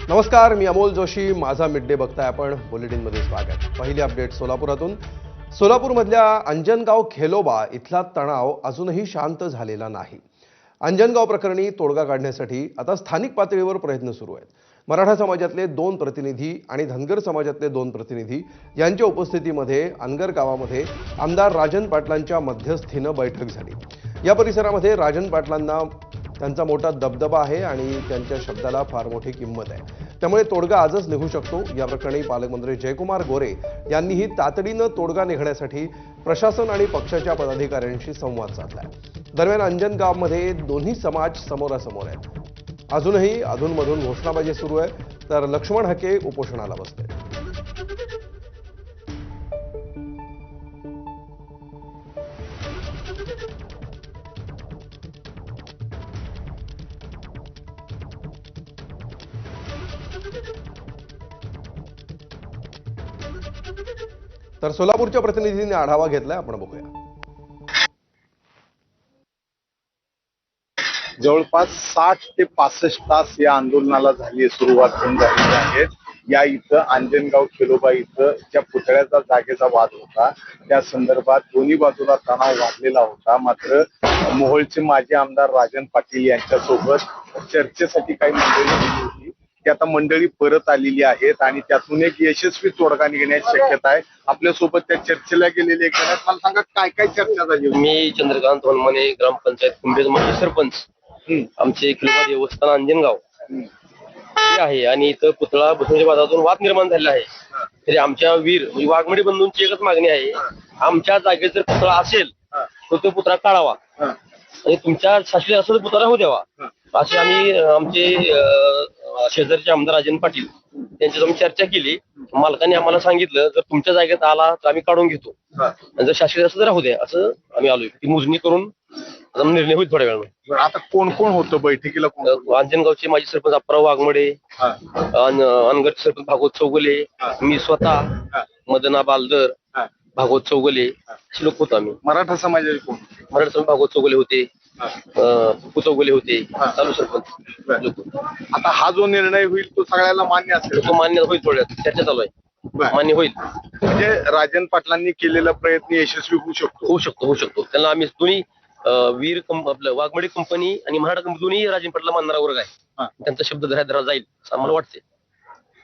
नमस्कार, मी अमोल जोशी. माझा mid day बघताय आपण. बुलेटिनमध्ये स्वागत. पहिली अपडेट सोलापुरातून. सोलापूरमधल्या अंजनगाव खेलोबा इथला तणाव अजूनही शांत झालेला नाही. अंजनगाव प्रकरणी तोडगा काढण्यासाठी आता स्थानिक पातळीवर प्रयत्न सुरू आहेत. मराठा समाजातले 2 प्रतिनिधी आणि धनगर समाजातले 2 प्रतिनिधी यांच्या उपस्थितीमध्ये अनगर गावामध्ये आमदार राजन पाटलांच्या मध्यस्थीनं बैठक झाली. या परिसरामध्ये राजन पाटलांना त्यांचा मोठा दबदबा आहे आणि त्यांच्या शब्दाला फार मोठी किंमत आहे. त्यामुळे तोडगा आजच निघू शकतो. या प्रकरणी पालकमंत्री जयकुमार गोरे यांनीही तातडीनं तोडगा निघण्यासाठी प्रशासन आणि पक्षाच्या पदाधिकाऱ्यांशी संवाद साधलाय. दरम्यान अंजनगावमध्ये दोन्ही समाज समोरासमोर आहेत. अजूनही अधूनमधून घोषणाबाजी सुरू आहे, तर लक्ष्मण हके उपोषणाला बसले. तर सोलापूरच्या प्रतिनिधींनी आढावा घेतलाय, आपण बघूया. जवळपास 60 ते 65 तास या आंदोलनाला सुरुवात होऊन झालेली आहे. या इथं अंजनगाव खेलोबा इथं ज्या पुतळ्याचा जागेचा वाद होता, त्या संदर्भात दोन्ही बाजूला तणाव वाढलेला होता. मात्र मोहोळचे माजी आमदार राजन पाटील यांच्यासोबत चर्चेसाठी काही मंडळी गेली होती. ती आता मंडळी परत आलेली आहेत आणि त्यातून एक यशस्वी तोडगा निघण्याची शक्यता आहे. आपल्यासोबत त्या चर्चेला गेलेले एक जण आहेत. मला सांगा, काय काय चर्चा झाली? मी चंद्रकांत होनमने, ग्रामपंचायत कुंभेज माजी सरपंच. आमचे खेलोबा देवस्थान अंजनगाव हे आहे आणि इथं पुतळा बसवण्याच्या वादातून वाद निर्माण झालेला आहे. तरी आमच्या वीर वाघमडी बंधूंची एकच मागणी आहे, आमच्या जागेत जर पुतळा असेल तर तो पुतळा काढावा आणि तुमच्या शासकीय असेल तर पुतळा होऊ द्यावा. असे आम्ही आमचे शेजारचे आमदार राजन पाटील त्यांच्यात आम्ही चर्चा केली. मालकाने आम्हाला सांगितलं, जर तुमच्या जागेत आला तर आम्ही काढून घेतो आणि जर शासकीय असेल तर राहू द्या, असं आम्ही आलोय. ती मोजणी करून निर्णय होईल थोड्या वेळामध्ये. आता कोण कोण होतं बैठकीला? अंजनगावचे माजी सरपंच अप्पाराव वाघमडे, अनगरचे सरपंच भागवत चौगुले, मी स्वतः, मदना बालदर, भागवत चौगुले असे लोक होतो आम्ही. मराठा समाजाचे कोण? मराठा समाज भागवत चौगुले होते, चौगुले होते, चालू सरपंच. आता हा जो निर्णय होईल तो सगळ्याला मान्य असेल? तो मान्य होईल, थोड्यात चर्चा चालू आहे, मान्य होईल. म्हणजे राजन पाटलांनी केलेला प्रयत्न यशस्वी होऊ शकतो? होऊ शकतो, होऊ शकतो. त्यांना आम्ही दोन्ही वीर आपलं वाघमडी कंपनी आणि मराठा कंपनी दोन्ही राजन पाटला मानणारा वर्ग आहे. त्यांचा शब्द धरा जाईल असं आम्हाला वाटते.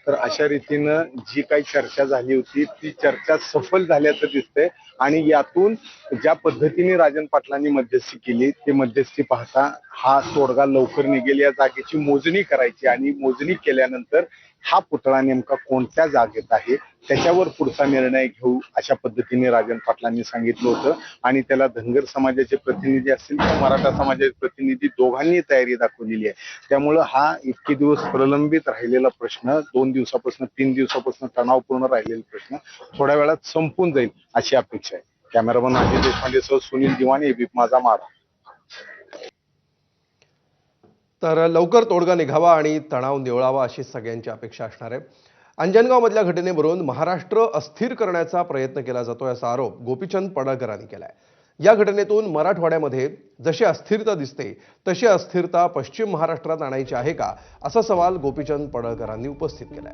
तर अशा रीतीनं जी काही चर्चा झाली होती ती चर्चा सफल झाल्याचं दिसतंय आणि यातून ज्या पद्धतीने राजन पाटलांनी मध्यस्थी केली ते मध्यस्थी पाहता हा तोडगा लवकर निघेल. या जागेची मोजणी करायची आणि मोजणी केल्यानंतर हा पुतळा नेमका कोणत्या जागेत आहे त्याच्यावर पुढचा निर्णय घेऊ, अशा पद्धतीने राजन पाटलांनी सांगितलं होतं. आणि त्याला धनगर समाजाचे प्रतिनिधी असतील किंवा मराठा समाजाचे प्रतिनिधी दोघांनी तयारी दाखवलेली आहे. त्यामुळं हा इतके दिवस प्रलंबित राहिलेला प्रश्न, 2 दिवसापासून 3 दिवसापासून तणावपूर्ण राहिलेला प्रश्न थोड्या वेळात संपून जाईल अशी अपेक्षा आहे. कॅमेरामन अजय देशपांडे सह सुनील दिवाणी, एबीपी माझा माढा. तर लवकर तोडगा निघावा आणि तणाव निवळावा अशी सगळ्यांची अपेक्षा असणार आहे. अंजनगावमधल्या घटनेवरून महाराष्ट्र अस्थिर करण्याचा प्रयत्न केला जातोय असा आरोप गोपीचंद पडळकरांनी केलाय. या घटनेतून मराठवाड्यामध्ये जशी अस्थिरता दिसते तशी अस्थिरता पश्चिम महाराष्ट्रात आणायची आहे का, असा सवाल गोपीचंद पडळकरांनी उपस्थित केलाय.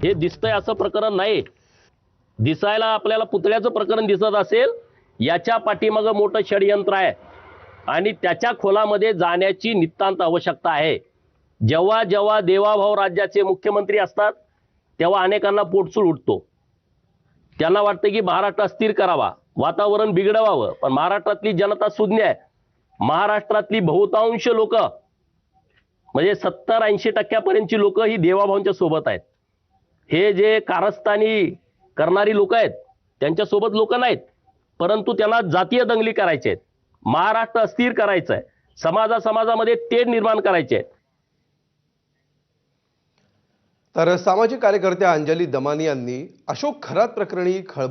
हे दिसतंय असं प्रकरण नाही. दिसायला आपल्याला पुतळ्याचं प्रकरण दिसत असेल, याच्या पाठीमागं मोठं षडयंत्र आहे आणि त्याच्या खोलामध्ये जाण्याची नितांत आवश्यकता आहे. जेव्हा जेव्हा देवाभाऊ राज्याचे मुख्यमंत्री असतात तेव्हा अनेकांना पोटसूळ उठतो. त्यांना वाटतं की महाराष्ट्र अस्थिर करावा, वातावरण बिघडवावं. पण महाराष्ट्रातली जनता सुज्ञ आहे. महाराष्ट्रातली बहुतांश लोक म्हणजे 70-80% लोक ही देवाभाऊंच्या सोबत आहेत. हे जे कारस्थानी करणारी लोक आहेत त्यांच्यासोबत लोक नाहीत, परंतु त्यांना जातीय दंगली करायचे आहेत, महाराष्ट्र अस्थिर करायचं आहे, समाजामध्ये तेढ निर्माण करायचे आहे. तर सामाजिक कार्यकर्त्या अंजली दमानी यांनी अशोक खरात प्रकरणी खळबळ